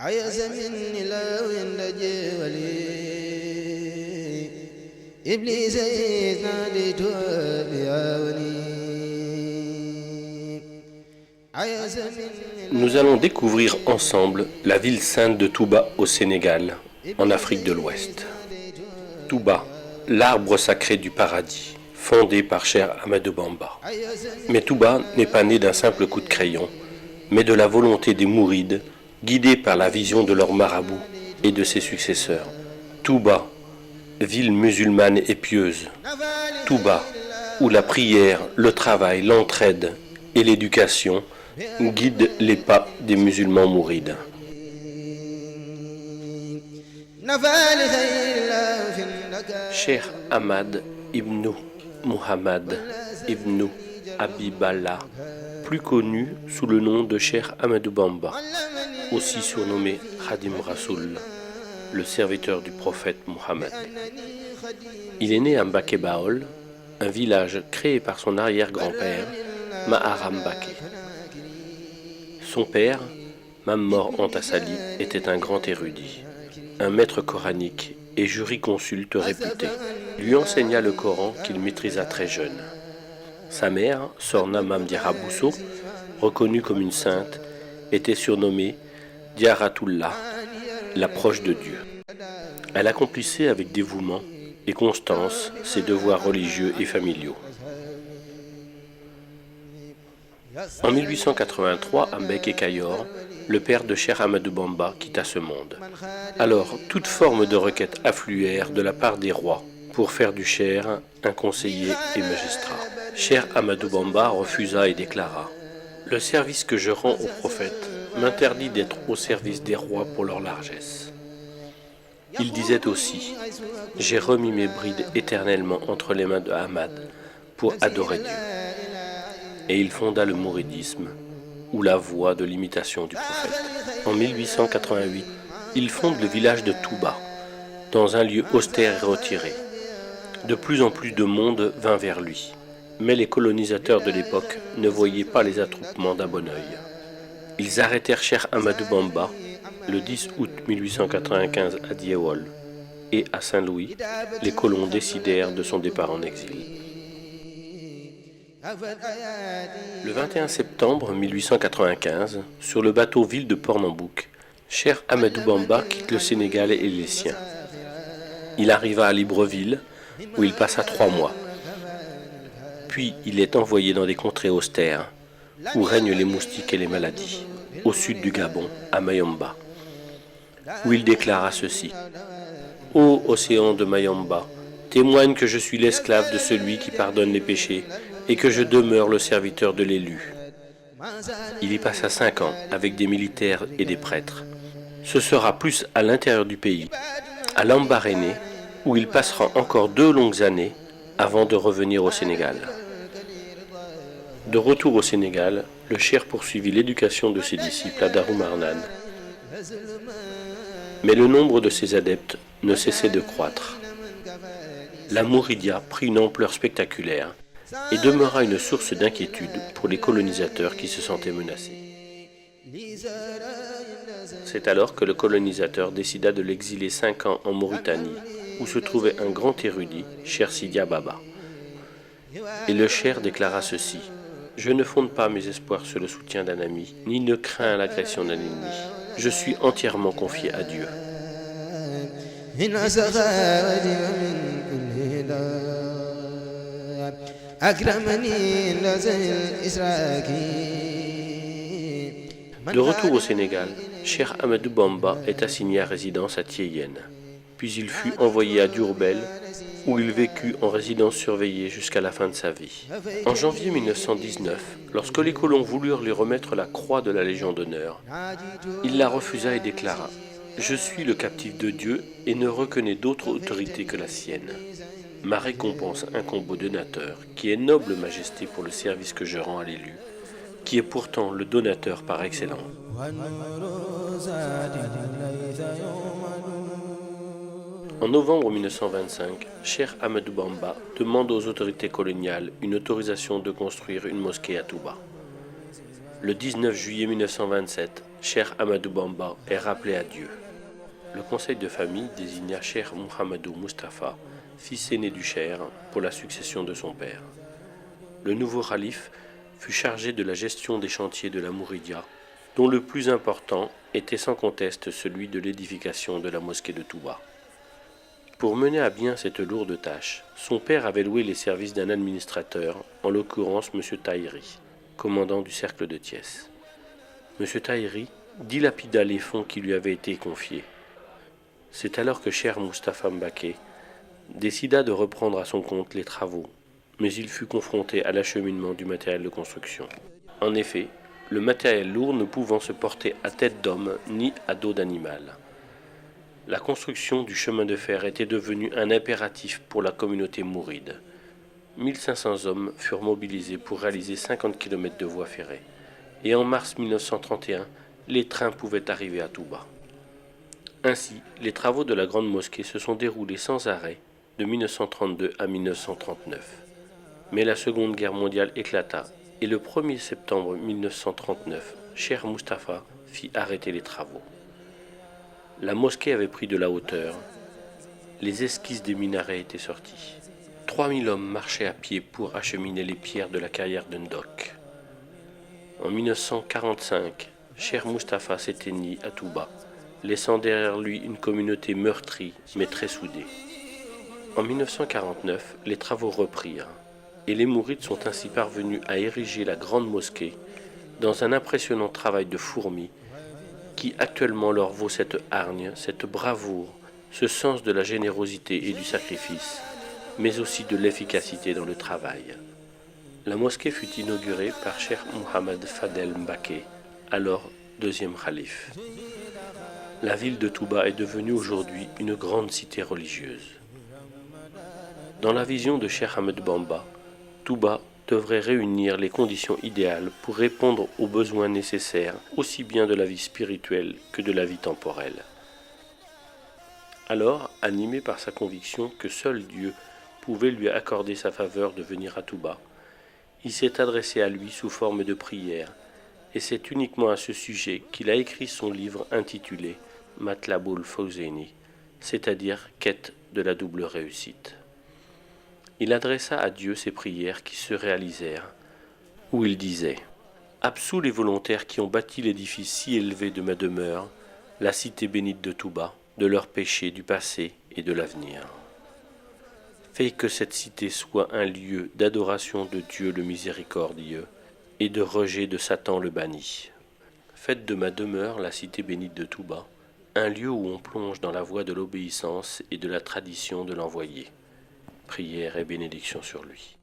عيز مني لو يندجي ولي إبليس إذ ناديته يا ولي عيز مني. Nous allons découvrir ensemble la ville sainte de Touba au Sénégal, en Afrique de l'Ouest. Touba, l'arbre sacré du paradis, fondé par Cheikh Ahmadou Bamba. Mais Touba n'est pas né d'un simple coup de crayon, mais de la volonté des Mourides, guidés par la vision de leur marabout et de ses successeurs. Touba, ville musulmane et pieuse. Touba, où la prière, le travail, l'entraide et l'éducation guident les pas des musulmans mourides. Cheikh Ahmad ibn Muhammad ibn Habiballah, plus connu sous le nom de Cheikh Ahmadou Bamba, aussi surnommé Khadim Rasoul, le serviteur du prophète Mohammed. Il est né à Mbaké Baol, un village créé par son arrière-grand-père, Maharam Mbaké. Son père, Mammor Antassali, était un grand érudit, un maître coranique et jurisconsulte réputé. Lui enseigna le Coran qu'il maîtrisa très jeune. Sa mère, Sorna Mam Diarra Bousso, reconnue comme une sainte, était surnommée Diaratullah, la proche de Dieu. Elle accomplissait avec dévouement et constance ses devoirs religieux et familiaux. En 1883, à Mbeke Kayor, le père de Cheikh Ahmadou Bamba quitta ce monde. Alors, toute forme de requête affluèrent de la part des rois pour faire du Cheikh un conseiller et magistrat. Cheikh Ahmadou Bamba refusa et déclara « Le service que je rends aux prophètes m'interdit d'être au service des rois pour leur largesse. » Il disait aussi « J'ai remis mes brides éternellement entre les mains de Ahmad pour adorer Dieu. » Et il fonda le mouridisme, ou la voie de l'imitation du prophète. En 1888, il fonde le village de Touba, dans un lieu austère et retiré. De plus en plus de monde vint vers lui, mais les colonisateurs de l'époque ne voyaient pas les attroupements d'un bon œil. Ils arrêtèrent Cheikh Ahmadou Bamba le 10 août 1895 à Diawol, et à Saint-Louis, les colons décidèrent de son départ en exil. Le 21 septembre 1895, sur le bateau ville de Port-Nambouk, Cheikh Ahmadou Bamba quitte le Sénégal et les siens. Il arriva à Libreville, où il passa 3 mois. Puis il est envoyé dans des contrées austères, où règnent les moustiques et les maladies, au sud du Gabon, à Mayomba, où il déclara ceci. « Ô océan de Mayomba, témoigne que je suis l'esclave de celui qui pardonne les péchés, et que je demeure le serviteur de l'élu. » Il y passa 5 ans avec des militaires et des prêtres. Ce sera plus à l'intérieur du pays, à Lambaréné, où il passera encore 2 longues années avant de revenir au Sénégal. De retour au Sénégal, le cheikh poursuivit l'éducation de ses disciples à Darou-Marnane. Mais le nombre de ses adeptes ne cessait de croître. La Mouridia prit une ampleur spectaculaire et demeura une source d'inquiétude pour les colonisateurs qui se sentaient menacés. C'est alors que le colonisateur décida de l'exiler 5 ans en Mauritanie, où se trouvait un grand érudit, Cheikh Sidia Baba. Et le cheikh déclara ceci. « Je ne fonde pas mes espoirs sur le soutien d'un ami, ni ne crains l'agression d'un ennemi. Je suis entièrement confié à Dieu. » De retour au Sénégal, Cheikh Ahmadou Bamba est assigné à résidence à Thiéyenne. Puis il fut envoyé à Diourbel, où il vécut en résidence surveillée jusqu'à la fin de sa vie. En janvier 1919, lorsque les colons voulurent lui remettre la croix de la Légion d'honneur, il la refusa et déclara « Je suis le captif de Dieu et ne reconnais d'autre autorité que la sienne. Ma récompense incombe au donateur, qui est noble majesté pour le service que je rends à l'élu, qui est pourtant le donateur par excellence. » En novembre 1925, Cheikh Ahmadou Bamba demande aux autorités coloniales une autorisation de construire une mosquée à Touba. Le 19 juillet 1927, Cheikh Ahmadou Bamba est rappelé à Dieu. Le conseil de famille désigna Cheikh Mouhamadou Moustapha, fils aîné du Cheikh, pour la succession de son père. Le nouveau khalife fut chargé de la gestion des chantiers de la Mouridia, dont le plus important était sans conteste celui de l'édification de la mosquée de Touba. Pour mener à bien cette lourde tâche, son père avait loué les services d'un administrateur, en l'occurrence M. Tahiri, commandant du cercle de Thiès. M. Tahiri dilapida les fonds qui lui avaient été confiés. C'est alors que Cheikh Moustapha Mbacké décida de reprendre à son compte les travaux, mais il fut confronté à l'acheminement du matériel de construction. En effet, le matériel lourd ne pouvant se porter à tête d'homme ni à dos d'animal. La construction du chemin de fer était devenue un impératif pour la communauté mouride. 1500 hommes furent mobilisés pour réaliser 50 km de voies ferrées. Et en mars 1931, les trains pouvaient arriver à Touba. Ainsi, les travaux de la Grande Mosquée se sont déroulés sans arrêt de 1932 à 1939. Mais la Seconde Guerre mondiale éclata et le 1er septembre 1939, Cheikh Moustapha fit arrêter les travaux. La mosquée avait pris de la hauteur, les esquisses des minarets étaient sorties. 3000 hommes marchaient à pied pour acheminer les pierres de la carrière de Ndok. En 1945, Cheikh Moustapha s'éteignit à Touba, laissant derrière lui une communauté meurtrie mais très soudée. En 1949, les travaux reprirent, et les Mourides sont ainsi parvenus à ériger la grande mosquée dans un impressionnant travail de fourmi qui actuellement leur vaut cette hargne, cette bravoure, ce sens de la générosité et du sacrifice, mais aussi de l'efficacité dans le travail. La mosquée fut inaugurée par Cheikh Mohamed Fadel Mbacké, alors deuxième khalife. La ville de Touba est devenue aujourd'hui une grande cité religieuse. Dans la vision de Cheikh Ahmadou Bamba, Touba devrait réunir les conditions idéales pour répondre aux besoins nécessaires aussi bien de la vie spirituelle que de la vie temporelle. Alors, animé par sa conviction que seul Dieu pouvait lui accorder sa faveur de venir à Touba, il s'est adressé à lui sous forme de prière, et c'est uniquement à ce sujet qu'il a écrit son livre intitulé Matlaboul Fawzeyni, c'est-à-dire Quête de la double réussite. Il adressa à Dieu ses prières qui se réalisèrent, où il disait « Absous les volontaires qui ont bâti l'édifice si élevé de ma demeure, la cité bénite de Touba, de leurs péchés du passé et de l'avenir. Fais que cette cité soit un lieu d'adoration de Dieu le miséricordieux et de rejet de Satan le banni. Faites de ma demeure, la cité bénite de Touba, un lieu où on plonge dans la voie de l'obéissance et de la tradition de l'envoyé. » Prière et bénédiction sur lui.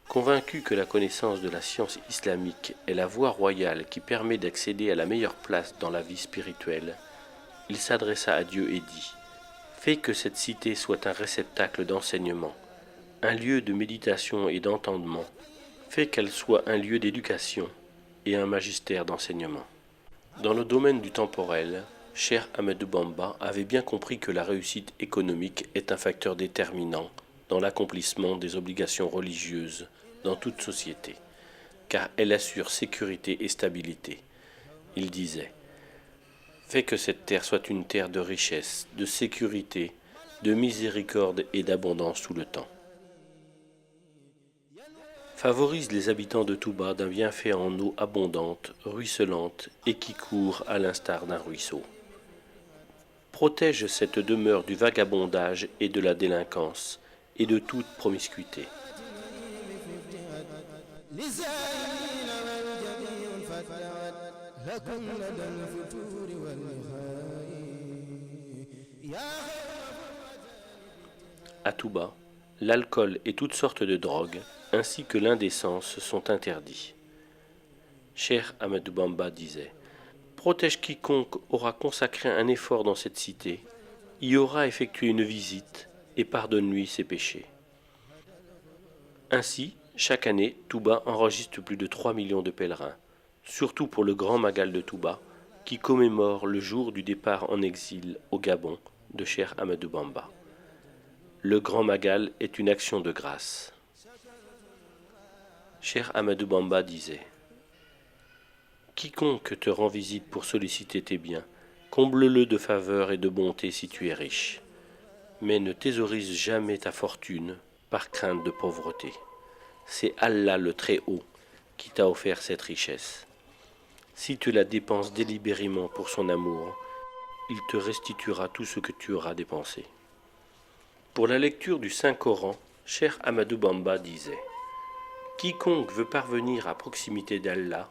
Convaincu que la connaissance de la science islamique est la voie royale qui permet d'accéder à la meilleure place dans la vie spirituelle, il s'adressa à Dieu et dit « Fais que cette cité soit un réceptacle d'enseignement, un lieu de méditation et d'entendement, fais qu'elle soit un lieu d'éducation et un magistère d'enseignement. » Dans le domaine du temporel, Cheikh Ahmadou Bamba avait bien compris que la réussite économique est un facteur déterminant dans l'accomplissement des obligations religieuses dans toute société, car elle assure sécurité et stabilité. Il disait « Fais que cette terre soit une terre de richesse, de sécurité, de miséricorde et d'abondance tout le temps. Favorise les habitants de Touba d'un bienfait en eau abondante, ruisselante et qui court à l'instar d'un ruisseau. Protège cette demeure du vagabondage et de la délinquance et de toute promiscuité. À Touba, l'alcool et toutes sortes de drogues, ainsi que l'indécence sont interdits. Cheikh Ahmadou Bamba disait « Protège quiconque aura consacré un effort dans cette cité, y aura effectué une visite et pardonne-lui ses péchés. » Ainsi, chaque année, Touba enregistre plus de 3 millions de pèlerins, surtout pour le Grand Magal de Touba, qui commémore le jour du départ en exil au Gabon de Cheikh Ahmadou Bamba. Le Grand Magal est une action de grâce. Cheikh Ahmadou Bamba disait Quiconque te rend visite pour solliciter tes biens, comble-le de faveur et de bonté si tu es riche. Mais ne thésaurise jamais ta fortune par crainte de pauvreté. C'est Allah le Très-Haut qui t'a offert cette richesse. Si tu la dépenses délibérément pour son amour, il te restituera tout ce que tu auras dépensé. Pour la lecture du Saint-Coran, Cheikh Ahmadou Bamba disait « Quiconque veut parvenir à proximité d'Allah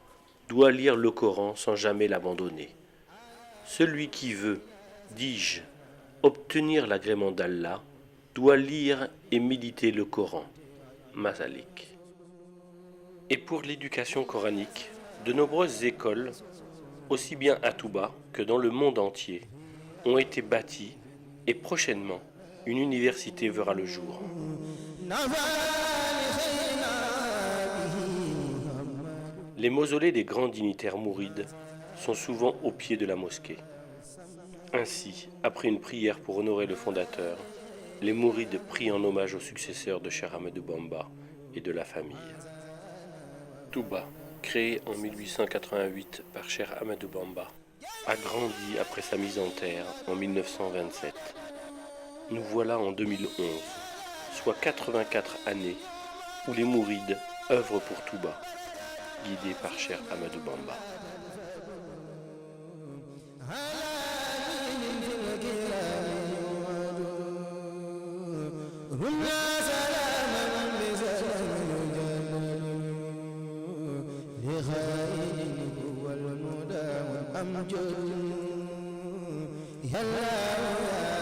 doit lire le Coran sans jamais l'abandonner. Celui qui veut, dis-je, obtenir l'agrément d'Allah doit lire et méditer le Coran. » Masalik. Et pour l'éducation coranique, de nombreuses écoles, aussi bien à Touba que dans le monde entier, ont été bâties et prochainement, une université verra le jour. Les mausolées des grands dignitaires mourides sont souvent au pied de la mosquée. Ainsi, après une prière pour honorer le fondateur, les mourides prient en hommage aux successeurs de Cheikh Ahmadou Bamba et de la famille. Touba, créé en 1888 par Cheikh Ahmadou Bamba, a grandi après sa mise en terre en 1927. Nous voilà en 2011, soit 84 années où les mourides œuvrent pour Touba, guidés par Cheikh Ahmadou Bamba. يا الله